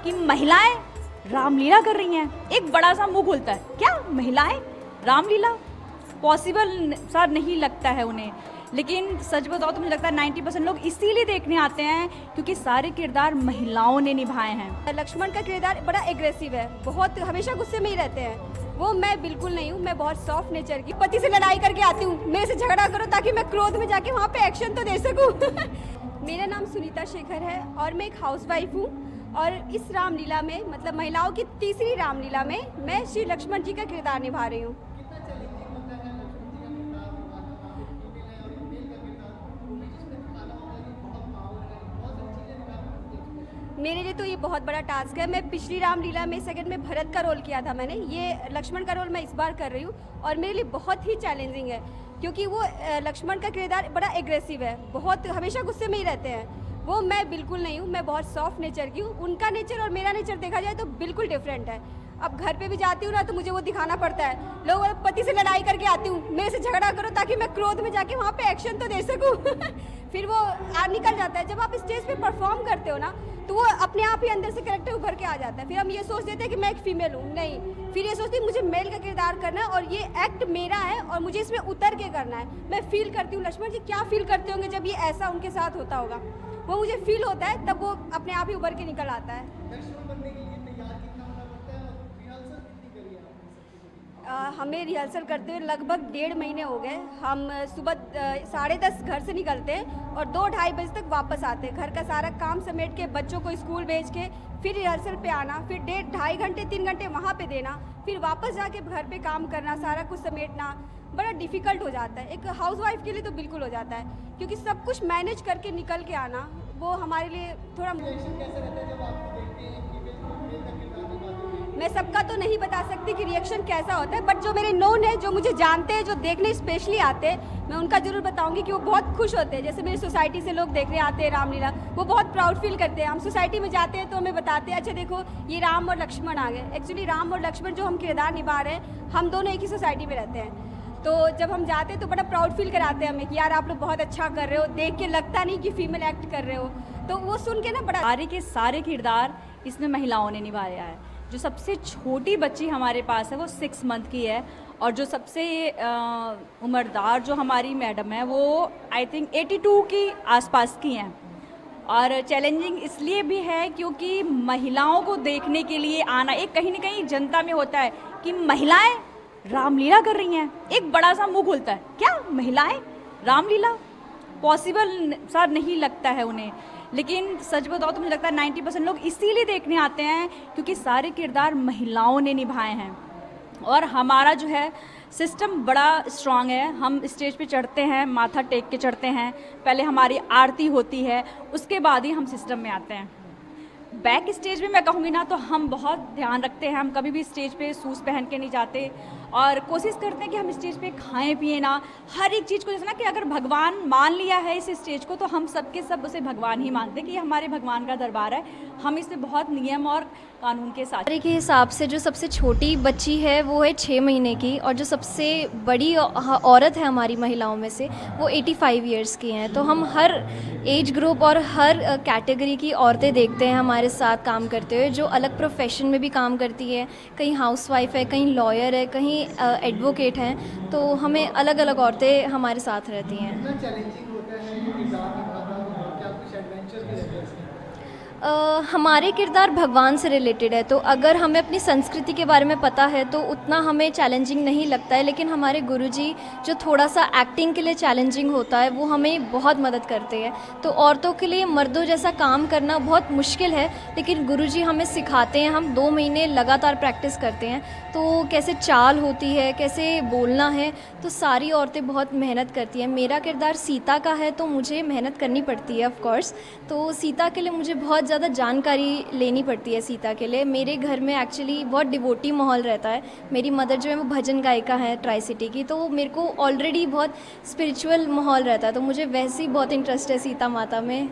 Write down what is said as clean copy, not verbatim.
कि महिलाएं रामलीला कर रही हैं। एक बड़ा सा मुंह खुलता है, क्या महिलाएं रामलीला? पॉसिबल सा नहीं लगता है उन्हें। लेकिन सच बताओ तो मुझे लगता है 90% लोग इसीलिए देखने आते हैं क्योंकि सारे किरदार महिलाओं ने निभाए हैं। लक्ष्मण का किरदार बड़ा एग्रेसिव है, बहुत हमेशा गुस्से में ही रहते हैं। वो मैं बिल्कुल नहीं हूँ, मैं बहुत सॉफ्ट नेचर की। पति से लड़ाई करके आती हूँ, मेरे से झगड़ा करो ताकि मैं क्रोध में जाके वहाँ पे एक्शन तो दे सकूँ। मेरा नाम सुनीता शेखर है और मैं एक हाउसवाइफ हूँ। और इस रामलीला में, मतलब महिलाओं की तीसरी रामलीला में, मैं श्री लक्ष्मण जी का किरदार निभा रही हूँ। मेरे लिए तो ये बहुत बड़ा टास्क है। मैं पिछली रामलीला में सेकंड में भरत का रोल किया था मैंने, ये लक्ष्मण का रोल मैं इस बार कर रही हूँ और मेरे लिए बहुत ही चैलेंजिंग है क्योंकि वो लक्ष्मण का किरदार बड़ा एग्रेसिव है, बहुत हमेशा गुस्से में ही रहते हैं। वो मैं बिल्कुल नहीं हूँ, मैं बहुत सॉफ्ट नेचर की हूँ। उनका नेचर और मेरा नेचर देखा जाए तो बिल्कुल डिफरेंट है। अब घर पे भी जाती हूँ ना तो मुझे वो दिखाना पड़ता है। लोग पति से लड़ाई करके आती हूँ, मेरे से झगड़ा करो ताकि मैं क्रोध में जाके वहाँ पे एक्शन तो दे सकूँ। फिर वो निकल जाता है। जब आप स्टेज पे परफॉर्म करते हो ना तो वो अपने आप ही अंदर से कैरेक्टर उभर के आ जाता है। फिर हम ये सोच देते हैं कि मैं एक फीमेल हूँ, नहीं, फिर ये सोचती हूँ मुझे मेल का किरदार करना है और ये एक्ट मेरा है और मुझे इसमें उतर के करना है। मैं फील करती हूँ लक्ष्मण जी क्या फील करते होंगे जब ये ऐसा उनके साथ होता होगा, वो मुझे फील होता है, तब वो अपने आप ही उभर के निकल आता है। हमें रिहर्सल करते हुए लगभग 1.5 महीने हो गए। हम सुबह 10:30 घर से निकलते हैं और 2-2:30 बजे तक वापस आते हैं। घर का सारा काम समेट के, बच्चों को स्कूल भेज के, फिर रिहर्सल पे आना, फिर 1.5 घंटे 3 घंटे वहाँ पे देना, फिर वापस जाके घर पे काम करना, सारा कुछ समेटना बड़ा डिफ़िकल्ट हो जाता है। एक हाउसवाइफ के लिए तो बिल्कुल हो जाता है क्योंकि सब कुछ मैनेज करके निकल के आना वो हमारे लिए थोड़ा। मैं सबका तो नहीं बता सकती कि रिएक्शन कैसा होता है, बट जो मेरे नोन है, जो मुझे जानते हैं, जो देखने स्पेशली आते हैं, मैं उनका जरूर बताऊंगी कि वो बहुत खुश होते हैं। जैसे मेरी सोसाइटी से लोग देखने आते हैं रामलीला, वो बहुत प्राउड फील करते हैं। हम सोसाइटी में जाते हैं तो हमें बताते हैं, अच्छा देखो ये राम और लक्ष्मण आ गए। एक्चुअली राम और लक्ष्मण जो हम किरदार निभा रहे हैं, हम दोनों एक ही सोसाइटी में रहते हैं। तो जब हम जाते हैं तो बड़ा प्राउड फील कराते हैं हमें कि यार आप लोग बहुत अच्छा कर रहे हो, देख के लगता नहीं कि फीमेल एक्ट कर रहे हो। तो वो सुन के ना बड़ा। सारे के सारे किरदार इसमें महिलाओं ने निभाया है। जो सबसे छोटी बच्ची हमारे पास है वो 6 मंथ की है और जो सबसे उम्रदार जो हमारी मैडम है वो आई थिंक 82 की आसपास की हैं। और चैलेंजिंग इसलिए भी है क्योंकि महिलाओं को देखने के लिए आना एक कहीं ना कहीं जनता में होता है कि महिलाएं रामलीला कर रही हैं। एक बड़ा सा मुंह खुलता है, क्या महिलाएं रामलीला? पॉसिबल सा नहीं लगता है उन्हें। लेकिन सच बताओ तो मुझे लगता है 90% लोग इसीलिए देखने आते हैं क्योंकि सारे किरदार महिलाओं ने निभाए हैं। और हमारा जो है सिस्टम बड़ा स्ट्रांग है। हम स्टेज पे चढ़ते हैं, माथा टेक के चढ़ते हैं, पहले हमारी आरती होती है, उसके बाद ही हम सिस्टम में आते हैं। बैक स्टेज में मैं कहूँगी ना तो हम बहुत ध्यान रखते हैं। हम कभी भी स्टेज पे शूज़ पहन के नहीं जाते और कोशिश करते हैं कि हम स्टेज पे खाएं पिए ना, हर एक चीज़ को। जैसे ना कि अगर भगवान मान लिया है इस स्टेज को तो हम सबके सब उसे भगवान ही मानते हैं कि ये हमारे भगवान का दरबार है। हम इसे बहुत नियम और कानून के साथ। के हिसाब से जो सबसे छोटी बच्ची है वो है 6 महीने की और जो सबसे बड़ी औरत है हमारी महिलाओं में से वो 85 ईयर्स की हैं। तो हम हर एज ग्रुप और हर कैटेगरी की औरतें देखते हैं हमारे साथ काम करते हुए, जो अलग प्रोफेशन में भी काम करती है। कहीं हाउसवाइफ है, कहीं लॉयर है, कहीं एडवोकेट हैं। तो हमें अलग अलग औरतें हमारे साथ रहती हैं। हमारे किरदार भगवान से रिलेटेड है, तो अगर हमें अपनी संस्कृति के बारे में पता है तो उतना हमें चैलेंजिंग नहीं लगता है। लेकिन हमारे गुरुजी जो थोड़ा सा एक्टिंग के लिए चैलेंजिंग होता है वो हमें बहुत मदद करते हैं। तो औरतों के लिए मर्दों जैसा काम करना बहुत मुश्किल है, लेकिन गुरुजी हमें सिखाते हैं। हम 2 महीने लगातार प्रैक्टिस करते हैं तो कैसे चाल होती है, कैसे बोलना है, तो सारी औरतें बहुत मेहनत करती हैं। मेरा किरदार सीता का है तो मुझे मेहनत करनी पड़ती है ऑफ कोर्स। तो सीता के लिए मुझे बहुत ज़्यादा जानकारी लेनी पड़ती है। सीता के लिए मेरे घर में एक्चुअली बहुत डिवोटी माहौल रहता है। मेरी मदर जो है वो भजन गायिका है ट्राई सिटी की, तो मेरे को ऑलरेडी बहुत स्पिरिचुअल माहौल रहता है, तो मुझे वैसे ही बहुत इंटरेस्ट है सीता माता में।